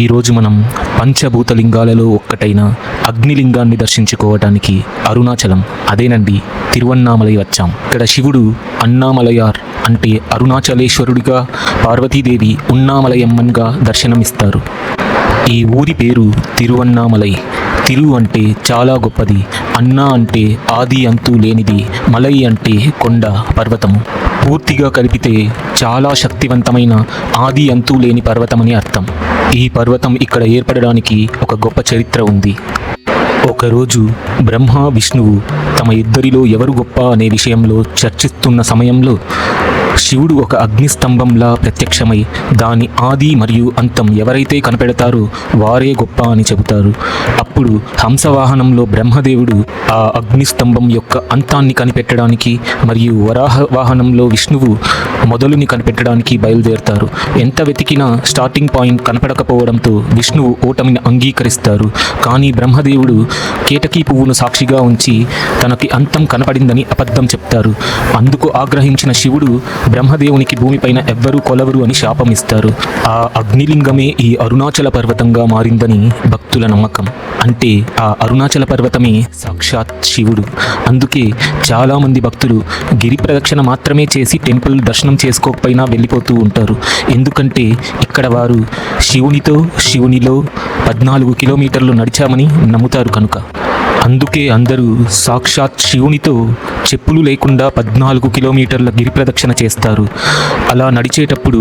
ఈరోజు మనం పంచభూతలింగాలలో ఒక్కటైన అగ్నిలింగాన్ని దర్శించుకోవటానికి అరుణాచలం, అదేనండి తిరువన్నామలై వచ్చాం. ఇక్కడ శివుడు అన్నామలయార్ అంటే అరుణాచలేశ్వరుడిగా, పార్వతీదేవి ఉన్నామలయమ్మన్గా దర్శనమిస్తారు. ఈ ఊరి పేరు తిరువన్నామలై. తిరు అంటే చాలా గొప్పది, అన్నా అంటే ఆది అంతు లేనిది, మలై అంటే కొండ, పర్వతము. పూర్తిగా కలిపితే చాలా శక్తివంతమైన ఆది అంతు లేని పర్వతమని అర్థం. ఈ పర్వతం ఇక్కడ ఏర్పడడానికి ఒక గొప్ప చరిత్ర ఉంది. ఒకరోజు బ్రహ్మ, విష్ణువు తమ ఇద్దరిలో ఎవరు గొప్ప అనే విషయంలో చర్చిస్తున్న సమయంలో శివుడు ఒక అగ్నిస్తంభంలా ప్రత్యక్షమై దాని ఆది మరియు అంతం ఎవరైతే కనిపెడతారో వారే గొప్ప అని చెబుతారు. అప్పుడు హంసవాహనంలో బ్రహ్మదేవుడు ఆ అగ్నిస్తంభం యొక్క అంతాన్ని కనిపెట్టడానికి మరియు వరాహ వాహనంలో విష్ణువు మొదలుని కనిపెట్టడానికి బయలుదేరుతారు. ఎంత వెతికినా స్టార్టింగ్ పాయింట్ కనపడకపోవడంతో విష్ణువు ఓటమిని అంగీకరిస్తారు. కానీ బ్రహ్మదేవుడు కేతకీ పువ్వును సాక్షిగా ఉంచి తనకి అంతం కనపడిందని అబద్ధం చెప్తారు. అందుకు ఆగ్రహించిన శివుడు బ్రహ్మదేవునికి భూమిపైన ఎవ్వరూ కొలవరు అని శాపమిస్తారు. ఆ అగ్నిలింగమే ఈ అరుణాచల పర్వతంగా మారిందని భక్తుల నమ్మకం. అంటే ఆ అరుణాచల పర్వతమే సాక్షాత్ శివుడు. అందుకే చాలామంది భక్తులు గిరి ప్రదక్షిణ మాత్రమే చేసి టెంపుల్ దర్శనం చేసుకోకపోయినా వెళ్ళిపోతూ ఉంటారు. ఎందుకంటే ఇక్కడ వారు శివునిలో 14 కిలోమీటర్లు నడిచామని నమ్ముతారు కనుక. అందుకే అందరూ సాక్షాత్ శివునితో చెప్పులు లేకుండా 14 కిలోమీటర్ల గిరి ప్రదక్షిణ చేస్తారు. అలా నడిచేటప్పుడు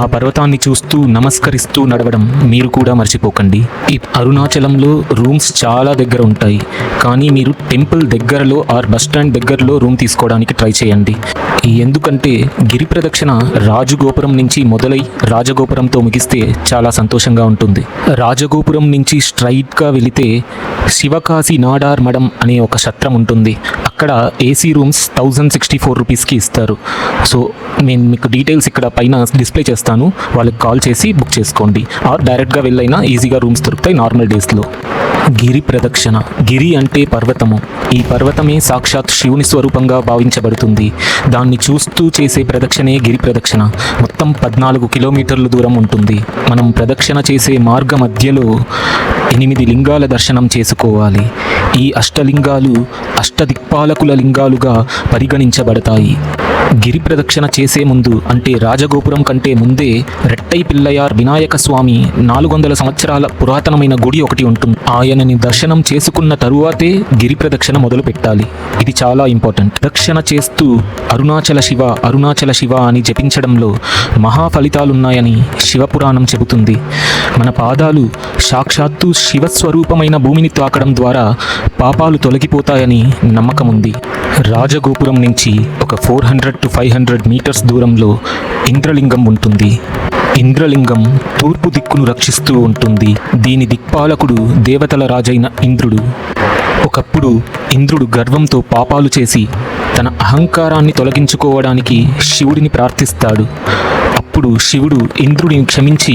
ఆ పర్వతాన్ని చూస్తూ నమస్కరిస్తూ నడవడం మీరు కూడా మర్చిపోకండి. ఈ అరుణాచలంలో రూమ్స్ చాలా దగ్గర ఉంటాయి, కానీ మీరు టెంపుల్ దగ్గరలో ఆర్ బస్ స్టాండ్ దగ్గరలో రూమ్ తీసుకోవడానికి ట్రై చేయండి. ఎందుకంటే గిరి ప్రదక్షిణ రాజగోపురం నుంచి మొదలై రాజగోపురంతో ముగిస్తే చాలా సంతోషంగా ఉంటుంది. రాజగోపురం నుంచి స్ట్రైట్గా వెళితే శివకాశి నాడార్ మడం అనే ఒక సత్రం ఉంటుంది. అక్కడ ఏసీ రూమ్స్ 1064 రూపీస్కి ఇస్తారు. సో నేను మీకు డీటెయిల్స్ ఇక్కడ పైన డిస్ప్లే చేస్తాను, వాళ్ళకి కాల్ చేసి బుక్ చేసుకోండి. ఆర్ డైరెక్ట్గా వెళ్ళైనా ఈజీగా రూమ్స్ దొరుకుతాయి నార్మల్ డేస్లో. గిరి ప్రదక్షిణ. గిరి అంటే పర్వతము. ఈ పర్వతమే సాక్షాత్ శివుని స్వరూపంగా భావించబడుతుంది. దాన్ని చూస్తూ చేసే ప్రదక్షిణే గిరి ప్రదక్షిణ. మొత్తం 14 కిలోమీటర్ల దూరం ఉంటుంది. మనం ప్రదక్షిణ చేసే మార్గ మధ్యలో 8 లింగాల దర్శనం చేసుకోవాలి. ఈ అష్టలింగాలు అష్టదిక్పాలకుల లింగాలుగా పరిగణించబడతాయి. గిరి ప్రదక్షిణ చేసే ముందు అంటే రాజగోపురం కంటే ముందే రెట్టై పిల్లయార్ వినాయక స్వామి 400 సంవత్సరాల పురాతనమైన గుడి ఒకటి ఉంటుంది. ఆయనని దర్శనం చేసుకున్న తరువాతే గిరి ప్రదక్షిణ మొదలు పెట్టాలి. ఇది చాలా ఇంపార్టెంట్. ప్రదక్షిణ చేస్తూ అరుణాచల శివ అరుణాచల శివ అని జపించడంలో మహా ఫలితాలున్నాయని శివపురాణం చెబుతుంది. మన పాదాలు సాక్షాత్తు శివస్వరూపమైన భూమిని తాకడం ద్వారా పాపాలు తొలగిపోతాయని నమ్మకం ఉంది. రాజగోపురం నుంచి ఒక 400 to 500 మీటర్స్ దూరంలో ఇంద్రలింగం ఉంటుంది. ఇంద్రలింగం తూర్పు దిక్కును రక్షిస్తూ ఉంటుంది. దీని దిక్పాలకుడు దేవతల రాజైన ఇంద్రుడు. ఒకప్పుడు ఇంద్రుడు గర్వంతో పాపాలు చేసి తన అహంకారాన్ని తొలగించుకోవడానికి శివుడిని ప్రార్థిస్తాడు. అప్పుడు శివుడు ఇంద్రుడిని క్షమించి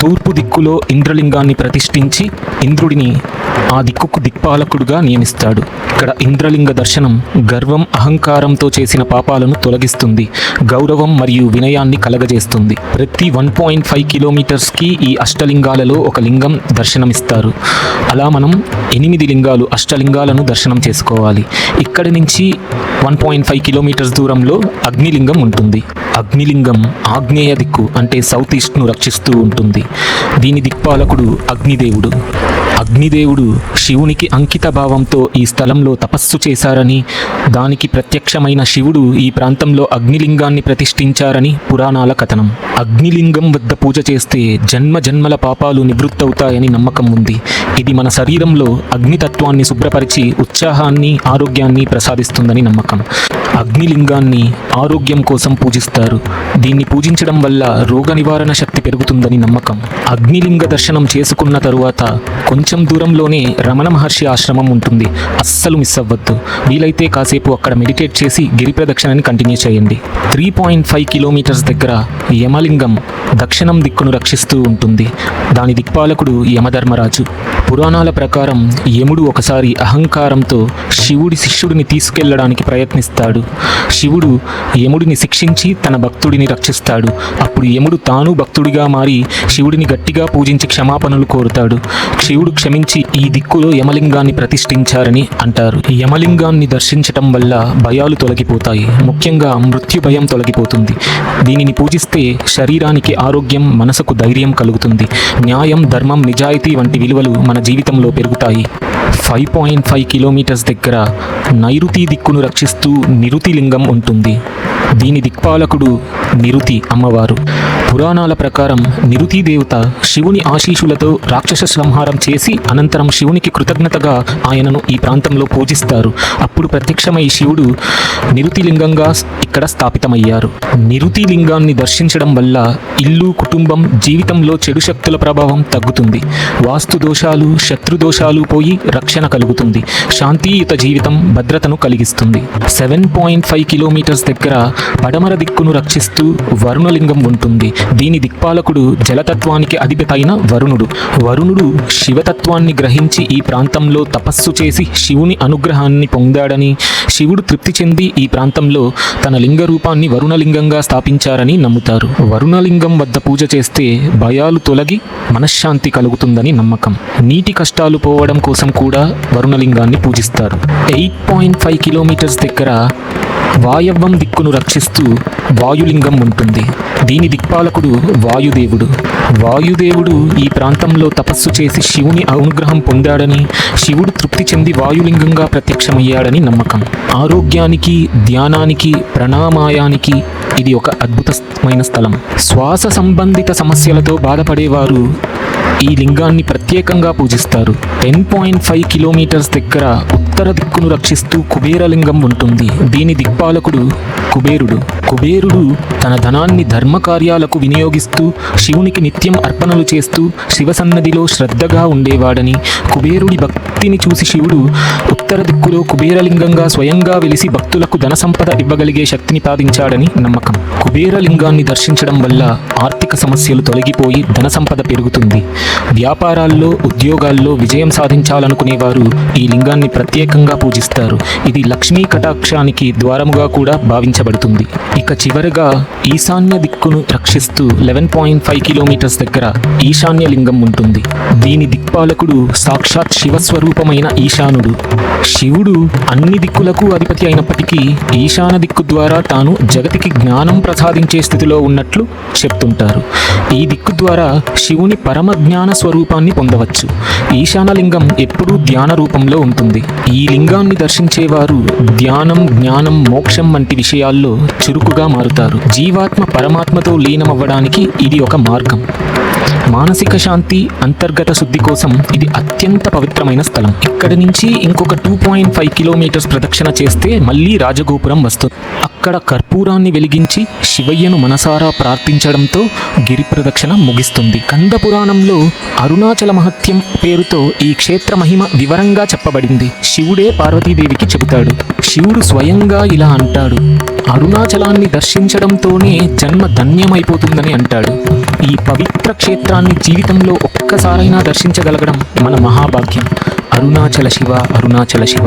తూర్పు దిక్కులో ఇంద్రలింగాన్ని ప్రతిష్ఠించి ఇంద్రుడిని ఆ దిక్కుకు దిక్పాలకుడుగా నియమిస్తాడు. ఇక్కడ ఇంద్రలింగ దర్శనం గర్వం, అహంకారంతో చేసిన పాపాలను తొలగిస్తుంది. గౌరవం మరియు వినయాన్ని కలగజేస్తుంది. ప్రతి 1.5 కిలోమీటర్స్కి ఈ అష్టలింగాలలో ఒక లింగం దర్శనమిస్తారు. అలా మనం 8 లింగాలు అష్టలింగాలను దర్శనం చేసుకోవాలి. ఇక్కడి నుంచి 1.5 కిలోమీటర్స్ దూరంలో అగ్నిలింగం ఉంటుంది. అగ్నిలింగం ఆగ్నేయ దిక్కు అంటే సౌత్ ఈస్ట్ను రక్షిస్తూ ఉంటుంది. దీని దిక్పాలకుడు అగ్నిదేవుడు. అగ్నిదేవుడు శివునికి అంకిత భావంతో ఈ స్థలంలో తపస్సు చేశారని, దానికి ప్రత్యక్షమైన శివుడు ఈ ప్రాంతంలో అగ్నిలింగాన్ని ప్రతిష్ఠించారని పురాణాల కథనం. అగ్నిలింగం వద్ద పూజ చేస్తే జన్మ జన్మల పాపాలు నివృత్తవుతాయని నమ్మకం ఉంది. ఇది మన శరీరంలో అగ్నితత్వాన్ని శుభ్రపరిచి ఉత్సాహాన్ని, ఆరోగ్యాన్ని ప్రసాదిస్తుందని నమ్మకం. అగ్నిలింగాన్ని ఆరోగ్యం కోసం పూజిస్తారు. దీన్ని పూజించడం వల్ల రోగ నివారణ శక్తి పెరుగుతుందని నమ్మకం. అగ్నిలింగ దర్శనం చేసుకున్న తరువాత కొంచెం దూరంలోనే రమణ మహర్షి ఆశ్రమం ఉంటుంది. అస్సలు మిస్ అవ్వద్దు. వీలైతే కాసేపు అక్కడ మెడిటేట్ చేసి గిరి ప్రదక్షిణని కంటిన్యూ చేయండి. 3.5 కిలోమీటర్స్ దగ్గర యమలింగం దక్షిణం దిక్కును రక్షిస్తూ ఉంటుంది. దాని దిక్పాలకుడు యమధర్మరాజు. పురాణాల ప్రకారం యముడు ఒకసారి అహంకారంతో శివుడి శిష్యుడిని తీసుకెళ్లడానికి ప్రయత్నిస్తాడు. శివుడు యముడిని శిక్షించి తన భక్తుడిని రక్షిస్తాడు. అప్పుడు యముడు తాను భక్తుడిగా మారి శివుడిని గట్టిగా పూజించి క్షమాపణలు కోరుతాడు. శివుడు క్షమించి ఈ దిక్కులో యమలింగాన్ని ప్రతిష్ఠించారని అంటారు. యమలింగాన్ని దర్శించటం వల్ల భయాలు తొలగిపోతాయి. ముఖ్యంగా మృత్యు భయం తొలగిపోతుంది. దీనిని పూజిస్తే శరీరానికి ఆరోగ్యం, మనసుకు ధైర్యం కలుగుతుంది. న్యాయం, ధర్మం, నిజాయితీ వంటి విలువలు మన జీవితంలో పెరుగుతాయి. 5.5 కిలోమీటర్స్ దగ్గర నైరుతి దిక్కును రక్షిస్తూ నిరుతి లింగం ఉంటుంది. దీని దిక్పాలకుడు నిరుతి అమ్మవారు. పురాణాల ప్రకారం నిరుతి దేవత శివుని ఆశీస్సులతో రాక్షస సంహారం చేసి అనంతరం శివునికి కృతజ్ఞతగా ఆయనను ఈ ప్రాంతంలో పూజిస్తారు. అప్పుడు ప్రత్యక్షమై శివుడు నిరుతి లింగంగా ఇక్కడ స్థాపితమయ్యారు. నిరుతి లింగాన్ని దర్శించడం వల్ల ఇల్లు, కుటుంబం, జీవితంలో చెడు శక్తుల ప్రభావం తగ్గుతుంది. వాస్తు దోషాలు, శత్రు దోషాలు పోయి రక్షణ కలుగుతుంది. శాంతియుత జీవితం, భద్రతను కలిగిస్తుంది. 7.5 కిలోమీటర్స్ దగ్గర పడమర దిక్కును రక్షిస్తూ వరుణలింగం ఉంటుంది. దీని దిక్పాలకుడు జలతత్వానికి అధిపతి అయిన వరుణుడు. వరుణుడు శివతత్వాన్ని గ్రహించి ఈ ప్రాంతంలో తపస్సు చేసి శివుని అనుగ్రహాన్ని పొందాడని, శివుడు తృప్తి చెంది ఈ ప్రాంతంలో తన లింగ రూపాన్ని వరుణలింగంగా స్థాపించారని నమ్ముతారు. వరుణలింగం వద్ద పూజ చేస్తే భయాలు తొలగి మనశ్శాంతి కలుగుతుందని నమ్మకం. నీటి కష్టాలు పోవడం కోసం కూడా వరుణలింగాన్ని పూజిస్తారు. 8.5 కిలోమీటర్స్ దగ్గర వాయవ్వం దిక్కును రక్షిస్తూ వాయులింగం ఉంటుంది. దీని దిక్పాలకుడు వాయుదేవుడు. వాయుదేవుడు ఈ ప్రాంతంలో తపస్సు చేసి శివుని అనుగ్రహం పొందాడని, శివుడు తృప్తి చెంది వాయులింగంగా ప్రత్యక్షమయ్యాడని నమ్మకం. ఆరోగ్యానికి, ధ్యానానికి, ప్రాణాయామానికి ఇది ఒక అద్భుతమైన స్థలం. శ్వాస సంబంధిత సమస్యలతో బాధపడేవారు ఈ లింగాన్ని ప్రత్యేకంగా పూజిస్తారు. 10.5 కిలోమీటర్స్ దగ్గర ఉత్తర దిక్కును రక్షిస్తూ కుబేరలింగం ఉంటుంది. దీని దిక్పాలకుడు కుబేరుడు. కుబేరుడు తన ధనాన్ని ధర్మ కార్యాలకు వినియోగిస్తూ శివునికి నిత్యం అర్పణలు చేస్తూ శివసన్నదిలో శ్రద్ధగా ఉండేవాడని, కుబేరుడి భక్తిని చూసి శివుడు ఉత్తర దిక్కులో కుబేరలింగంగా స్వయంగా వెలిసి భక్తులకు ధన సంపద ఇవ్వగలిగే శక్తిని సాధించాడని నమ్మకం. కుబేరలింగాన్ని దర్శించడం వల్ల ఆర్థిక సమస్యలు తొలగిపోయి ధన సంపద పెరుగుతుంది. వ్యాపారాల్లో, ఉద్యోగాల్లో విజయం సాధించాలనుకునేవారు ఈ లింగాన్ని ప్రత్యేకంగా పూజిస్తారు. ఇది లక్ష్మీ కటాక్షానికి ద్వారముగా కూడా భావించబడుతుంది. ఇక చివరగా ఈశాన్య దిక్కును రక్షిస్తూ 11.5 కిలోమీటర్స్ దగ్గర ఈశాన్య లింగం ఉంటుంది. దీని దిక్పాలకుడు సాక్షాత్ శివస్వరూపమైన ఈశానుడు. శివుడు అన్ని దిక్కులకు అధిపతి అయినప్పటికీ ఈశాన దిక్కు ద్వారా తాను జగతికి జ్ఞానం ప్రసాదించే స్థితిలో ఉన్నట్లు చెప్తుంటారు. ఈ దిక్కు ద్వారా శివుని పరమ జ్ఞాన స్వరూపాన్ని పొందవచ్చు. ఈశానలింగం ఎప్పుడూ ధ్యాన రూపంలో ఉంటుంది. ఈ లింగాన్ని దర్శించేవారు ధ్యానం, జ్ఞానం, మోక్షం వంటి విషయాల్లో చురుకుగా మారుతారు. జీవాత్మ పరమాత్మతో లీనమవ్వడానికి ఇది ఒక మార్గం. మానసిక శాంతి, అంతర్గత శుద్ధి కోసం ఇది అత్యంత పవిత్రమైన స్థలం. ఇక్కడి నుంచి ఇంకొక 2.5 కిలోమీటర్స్ ప్రదక్షిణ చేస్తే మళ్ళీ రాజగోపురం వస్తుంది. అక్కడ కర్పూరాన్ని వెలిగించి శివయ్యను మనసారా ప్రార్థించడంతో గిరి ప్రదక్షిణ ముగిస్తుంది. కంద పురాణంలో అరుణాచల మహత్యం పేరుతో ఈ క్షేత్ర మహిమ వివరంగా చెప్పబడింది. శివుడే పార్వతీదేవికి చెబుతాడు. శివుడు స్వయంగా ఇలా అంటాడు: అరుణాచలాన్ని దర్శించడంతోనే జన్మ ధన్యమైపోతుందని అంటాడు. ఈ పవిత్ర క్షేత్రాన్ని జీవితంలో ఒక్కసారైనా దర్శించగలగడం మన మహాభాగ్యం. అరుణాచల శివ, అరుణాచల శివ.